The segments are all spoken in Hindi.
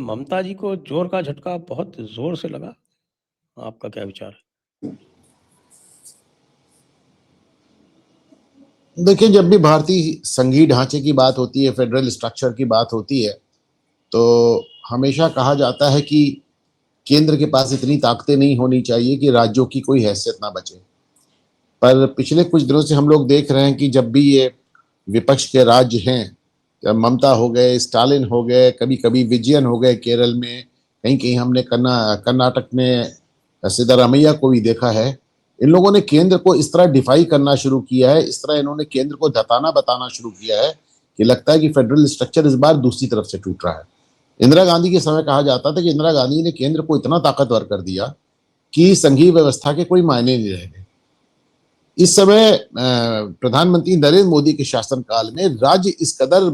ममता जी को जोर का झटका बहुत जोर से लगा। आपका क्या विचार है? देखिए, जब भी भारतीय संघीय ढांचे की बात होती है, फेडरल स्ट्रक्चर की बात होती है, तो हमेशा कहा जाता है कि केंद्र के पास इतनी ताकतें नहीं होनी चाहिए कि राज्यों की कोई हैसियत ना बचे। पर पिछले कुछ दिनों से हम लोग देख रहे हैं कि जब भी ये विपक्ष के राज्य हैं, ममता हो गए, स्टालिन हो गए, कभी कभी विजयन हो गए केरल में, कहीं कहीं हमने कर्नाटक में सिद्धारमैया को भी देखा है। इन लोगों ने केंद्र को इस तरह डिफाई करना शुरू किया है, इस तरह इन्होंने केंद्र को धताना बताना शुरू किया है कि लगता है कि फेडरल स्ट्रक्चर इस बार दूसरी तरफ से टूट रहा है। इंदिरा गांधी के समय कहा जाता था कि इंदिरा गांधी ने केंद्र को इतना ताकतवर कर दिया कि संघीय व्यवस्था के कोई मायने नहीं रह गए। इस समय प्रधानमंत्री नरेंद्र मोदी के शासनकाल में राज्य इस कदर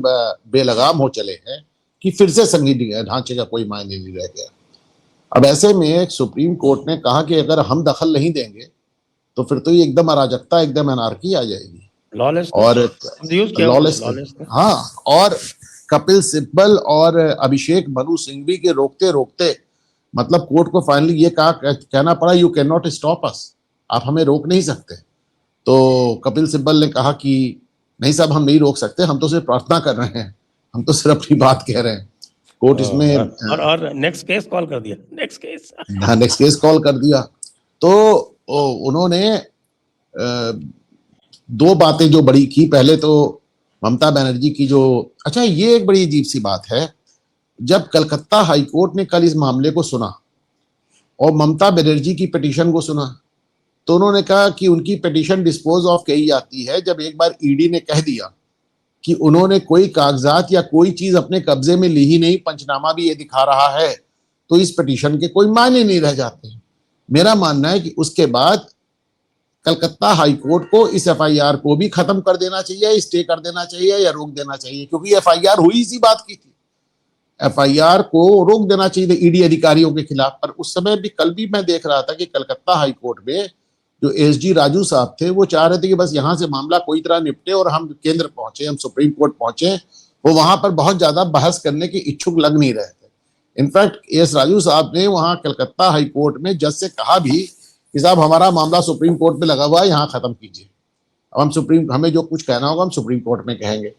बेलगाम हो चले हैं कि फिर से संघीय ढांचे का कोई मायने नहीं रह गया। अब ऐसे में सुप्रीम कोर्ट ने कहा कि अगर हम दखल नहीं देंगे तो फिर तो ये एकदम अराजकता, एकदम अनार्की आ जाएगी और लॉलेस। हाँ, और कपिल सिब्बल और अभिषेक मनु सिंघवी के रोकते रोकते मतलब कोर्ट को फाइनली ये कहना पड़ा, you can not stop us, आप हमें रोक नहीं सकते। तो कपिल सिब्बल ने कहा कि नहीं साहब, हम नहीं रोक सकते, हम तो सिर्फ प्रार्थना कर रहे हैं, हम तो सिर्फ अपनी बात कह रहे हैं। कोर्ट इसमें और नेक्स्ट केस कॉल कर दिया। नेक्स्ट केस कॉल कर दिया। तो उन्होंने दो बातें जो बड़ी की। पहले तो ममता बनर्जी की जो, अच्छा ये एक बड़ी अजीब सी बात है, जब कलकत्ता हाईकोर्ट ने कल इस मामले को सुना और ममता बनर्जी की पिटीशन को सुना, तो उन्होंने कहा कि उनकी पिटीशन डिस्पोज ऑफ कही जाती है जब एक बार ईडी ने कह दिया कि उन्होंने कोई कागजात या कोई चीज अपने कब्जे में ली ही नहीं, पंचनामा भी ये दिखा रहा है, तो इस पिटीशन के कोई मायने नहीं रह जाते। मेरा मानना है कि उसके बाद कलकत्ता हाईकोर्ट को इस एफआईआर को भी खत्म कर देना चाहिए, स्टे कर देना चाहिए या रोक देना चाहिए, क्योंकि एफआईआर हुई इसी बात की थी। एफआईआर को रोक देना चाहिए ईडी अधिकारियों के खिलाफ। पर उस समय भी, कल भी मैं देख रहा था कि कलकत्ता हाईकोर्ट में जो एसजी राजू साहब थे, वो चाह रहे थे कि बस यहाँ से मामला कोई तरह निपटे और हम केंद्र पहुंचे, हम सुप्रीम कोर्ट पहुंचे। वो वहां पर बहुत ज्यादा बहस करने के इच्छुक लग नहीं रहे थे। इनफैक्ट एस राजू साहब ने वहां कलकत्ता हाईकोर्ट में जज से कहा भी कि साहब, हमारा मामला सुप्रीम कोर्ट में लगा हुआ है, यहाँ खत्म कीजिए, अब हमें जो कुछ कहना होगा हम सुप्रीम कोर्ट में कहेंगे।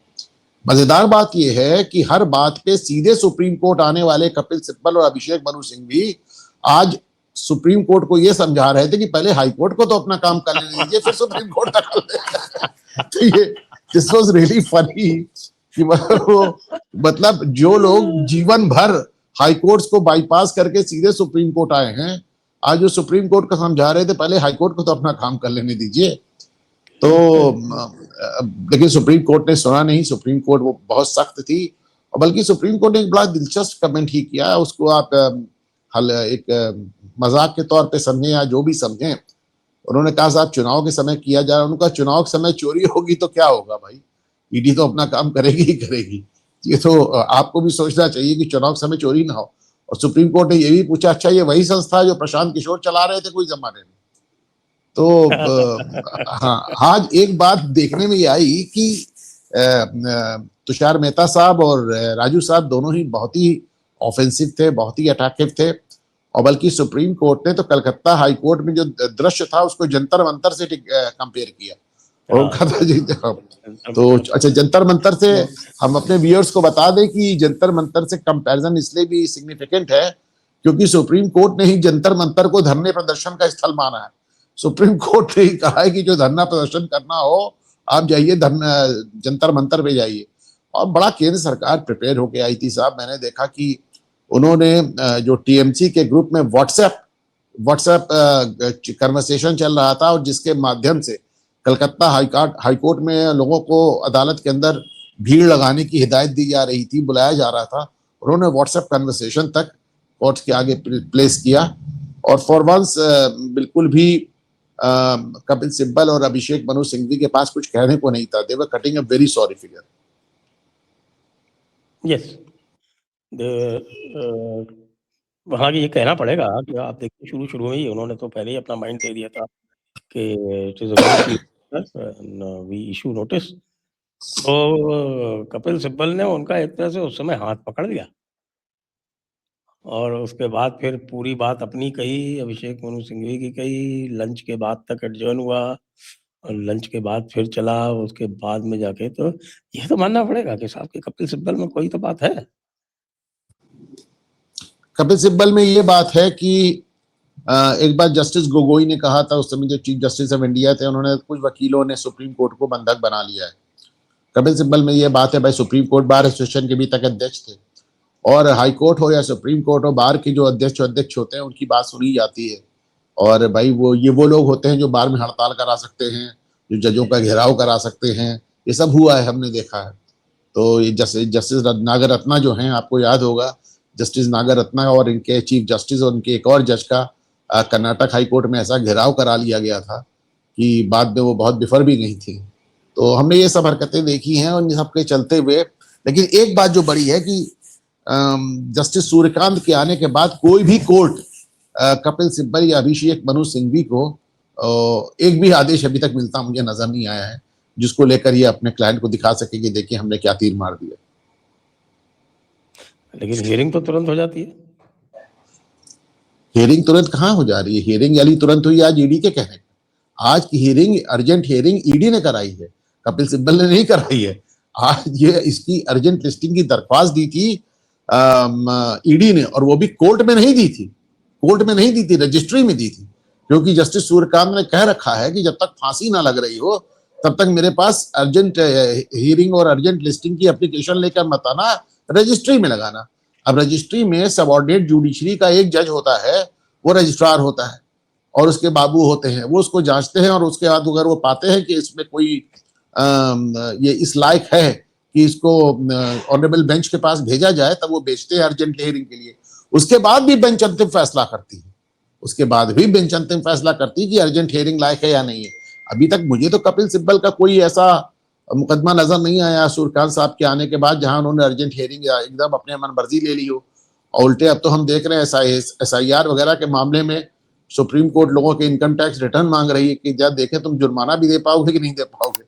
मजेदार बात यह है कि हर बात पे सीधे सुप्रीम कोर्ट आने वाले कपिल सिब्बल और अभिषेक मनु सिंघवी आज सुप्रीम कोर्ट को यह समझा रहे थे कि पहले हाई कोर्ट को तो अपना काम कर लेने दीजिए, फिर सुप्रीम कोर्ट का कर ले। तो ये दिस वाज रियली फनी कि मतलब जो लोग जीवन भर हाई कोर्ट्स को बाईपास करके सीधे सुप्रीम कोर्ट आए हैं, आज जो सुप्रीम कोर्ट को समझा रहे थे पहले हाई कोर्ट को तो अपना काम कर लेने दीजिए। तो लेकिन सुप्रीम कोर्ट ने सुना नहीं। सुप्रीम कोर्ट वो बहुत सख्त थी, और बल्कि सुप्रीम कोर्ट ने एक बड़ा दिलचस्प कमेंट ही किया, उसको आप एक मजाक के तौर पे समझें या जो भी समझें। उन्होंने कहा साहब, चुनाव के समय किया जा रहा है। उनका चुनाव के समय चोरी होगी तो क्या होगा भाई, ईडी तो अपना काम करेगी ही करेगी। ये तो आपको भी सोचना चाहिए कि चुनाव के समय चोरी ना हो। और सुप्रीम कोर्ट ने ये भी पूछा, अच्छा ये वही संस्था है जो प्रशांत किशोर चला रहे थे कोई जमाने में? तो हाँ, आज एक बात देखने में आई कि तुषार मेहता साहब और राजू साहब दोनों ही बहुत ही ऑफेंसिव थे, बहुत ही अटैकिव थे। और बल्कि सुप्रीम कोर्ट ने तो कलकत्ता हाई कोर्ट में जो दृश्य था उसको जंतर मंतर से कंपेयर किया और उनका तो अच्छा, जंतर मंतर से हम अपने व्यूअर्स को बता दें कि जंतर मंतर से कंपैरिजन इसलिए भी सिग्निफिकेंट है क्योंकि सुप्रीम कोर्ट ने ही जंतर मंतर को धरने प्रदर्शन का स्थल माना है। सुप्रीम कोर्ट ने ही कहा है कि जो धरना प्रदर्शन करना हो आप जाइए, जंतर मंतर पे जाइए। और बड़ा केंद्र सरकार प्रिपेयर होके आई थी साहब। मैंने देखा कि उन्होंने जो टीएमसी के ग्रुप में व्हाट्सएप कन्वर्सेशन चल रहा था और जिसके माध्यम से कलकत्ता हाईकोर्ट में लोगों को अदालत के अंदर भीड़ लगाने की हिदायत दी जा रही थी, बुलाया जा रहा था, उन्होंने व्हाट्सएप कन्वर्सेशन तक कोर्ट के आगे प्लेस किया। और फॉर वंस बिल्कुल भी कपिल सिब्बल और अभिषेक मनु सिंघवी के पास कुछ कहने को नहीं था। They were cutting a very sorry figure. Yes, वहाँ ये कहना पड़ेगा कि आप देखिए शुरू में ही उन्होंने तो पहले ही अपना माइंड दे दिया था कि it is a very serious, we issue notice. तो कपिल सिब्बल ने उनका एक तरह से उस समय हाथ पकड़ लिया और उसके बाद फिर पूरी बात अपनी कही, अभिषेक मनु सिंघवी की कही, लंच के बाद तक एडजर्न हुआ और लंच के बाद फिर चला, उसके बाद में जाके तो ये तो मानना पड़ेगा कि साहब कि कपिल सिब्बल में कोई तो बात है। कपिल सिब्बल में ये बात है कि एक बार जस्टिस गोगोई ने कहा था, उस समय जो चीफ जस्टिस ऑफ इंडिया थे, उन्होंने कुछ वकीलों ने सुप्रीम कोर्ट को बंधक बना लिया है। कपिल सिब्बल में ये बात है, भाई सुप्रीम कोर्ट बार एसोसिएशन के भी तक अध्यक्ष थे और हाई कोर्ट हो या सुप्रीम कोर्ट हो, बार के जो अध्यक्ष होते हैं उनकी बात सुनी जाती है। और भाई वो लोग होते हैं जो बार में हड़ताल करा सकते हैं, जो जजों का घेराव करा सकते हैं। ये सब हुआ है, हमने देखा है। तो ये जस्टिस नागर रत्ना जो हैं, आपको याद होगा, जस्टिस नागर रत्ना और इनके चीफ जस्टिस और उनके एक और जज का कर्नाटक हाई कोर्ट में ऐसा घेराव करा लिया गया था कि बाद में वो बहुत बिफर भी गई थी। तो हमने ये सब हरकतें देखी हैं और इन सबके चलते हुए, लेकिन एक बात जो बड़ी है कि जस्टिस सूर्यकांत के आने के बाद कोई भी कोर्ट कपिल सिब्बल या अभिषेक मनु सिंघवी को एक भी आदेश अभी तक मिलता मुझे नजर नहीं आया है जिसको लेकर ये अपने क्लाइंट को दिखा सके कि देखिए हमने क्या तीर मार दिया। लेकिन हियरिंग तो तुरंत हो जाती है। हियरिंग तुरंत कहाँ हो जा रही है? हियरिंग वाली तुरंत हुई आज ईडी के कहने। आज की हियरिंग, अर्जेंट हियरिंग ईडी ने कराई है, कपिल सिब्बल ने नहीं कराई है। आज ये इसकी अर्जेंट लिस्टिंग की दरख्वास्त दी थी ईडी ने, और वो भी कोर्ट में नहीं दी थी, रजिस्ट्री में दी थी। क्योंकि जस्टिस सूर्यकांत ने कह रखा है कि जब तक फांसी ना लग रही हो तब तक मेरे पास अर्जेंट हियरिंग और अर्जेंट लिस्टिंग की एप्लीकेशन लेकर मत आना, रजिस्ट्री में लगाना। अब रजिस्ट्री में सबऑर्डिनेट जुडिशरी का एक जज होता है, वो रजिस्ट्रार होता है, और उसके बाबू होते हैं, वो उसको जांचते हैं और उसके बाद अगर वो पाते हैं कि इसमें कोई ये इस लायक है कि इसको ऑनरेबल बेंच के पास भेजा जाए, तब वो भेजते हैं अर्जेंट हियरिंग के लिए। उसके बाद भी बेंच अंतिम फैसला करती है, कि अर्जेंट हियरिंग लायक है या नहीं है। अभी तक मुझे तो कपिल सिब्बल का कोई ऐसा मुकदमा नजर नहीं आया सूर्यकांत साहब के आने के बाद जहां उन्होंने अर्जेंट हियरिंग एकदम अपने मन मर्जी ले ली हो। और उल्टे अब तो हम देख रहे हैं SIR वगैरह के मामले में सुप्रीम कोर्ट लोगों के इनकम टैक्स रिटर्न मांग रही है कि जब देखें तुम जुर्माना भी दे पाओगे कि नहीं दे पाओगे।